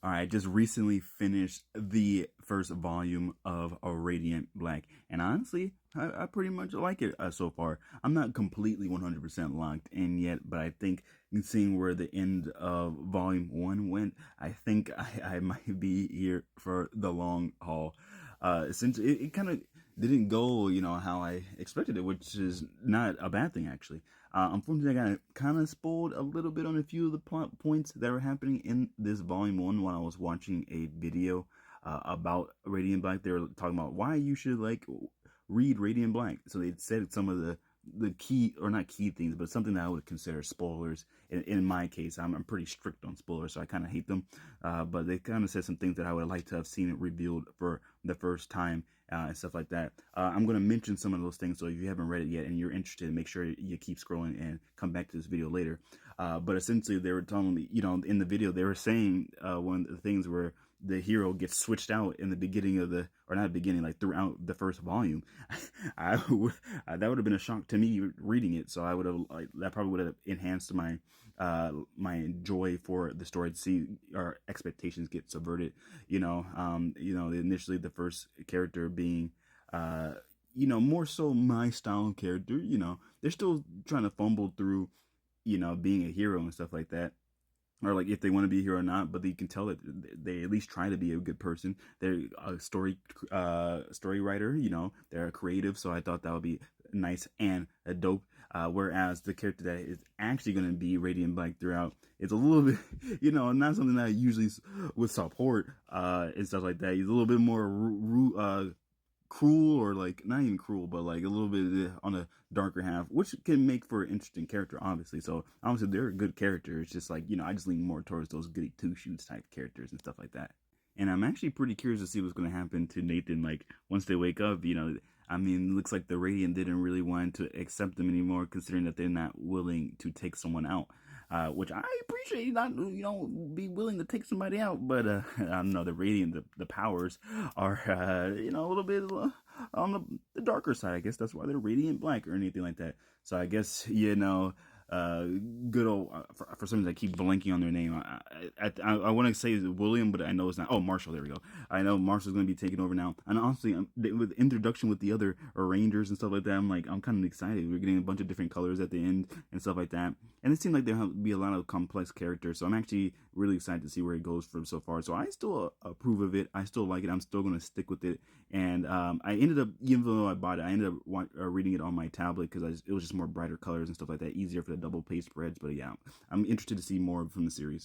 All right, I just recently finished the first volume of A Radiant Black, and honestly, I pretty much like it so far. I'm not completely 100% locked in yet, but I think seeing where the end of Volume 1 went, I think I might be here for the long haul. Essentially, it kind of didn't go, how I expected it, which is not a bad thing, actually. Unfortunately, I got kind of spoiled a little bit on a few of the plot points that were happening in this volume one while I was watching a video about Radiant Black. They were talking about why you should read Radiant Black. So they said some of the key, or not key things, but something that I would consider spoilers. In my case, I'm pretty strict on spoilers, so I kind of hate them. But they kind of said some things that I would like to have seen it revealed for the first time and stuff like that. I'm going to mention some of those things, so if you haven't read it yet and you're interested, make sure you keep scrolling and come back to this video later. But essentially, they were telling me, in the video, they were saying one of the things where the hero gets switched out in the beginning of or not beginning, like throughout the first volume. That would have been a shock to me reading it. So I would have that probably would have enhanced my joy for the story to see our expectations get subverted. Initially the first character being more so my style character. They're still trying to fumble through, being a hero and stuff like that, or like if they want to be here or not, but you can tell that they at least try to be a good person. They're a story writer, they're a creative, so I thought that would be nice and a dope. Whereas the character that is actually going to be Radiant Black throughout is a little bit, not something that I usually would support and stuff like that. He's a little bit more cruel, or like not even cruel, but like a little bit on the darker half, which can make for an interesting character, obviously. So obviously they're a good character. It's just like, I just lean more towards those goody two shoes type characters and stuff like that. And I'm actually pretty curious to see what's going to happen to Nathan. Like once they wake up, I mean, it looks like the Radiant didn't really want to accept them anymore, considering that they're not willing to take someone out. Which I appreciate, not be willing to take somebody out, but I don't know, the Radiant, the powers are a little bit on the darker side. I guess that's why they're Radiant Black or anything like that. So I guess uh, good old for some reason I keep blanking on their name. I want to say William, but I know it's not. Oh, Marshall. There we go. I know Marshall's going to be taking over now. And honestly, with introduction with the other Rangers and stuff like that, I'm kind of excited. We're getting a bunch of different colors at the end and stuff like that. And it seemed like there'll be a lot of complex characters. So I'm actually really excited to see where it goes from so far. So I still approve of it. I still like it. I'm still going to stick with it. And I ended up, even though I bought it, I ended up reading it on my tablet because it was just more brighter colors and stuff like that, easier for the double page spreads. But yeah, I'm interested to see more from the series.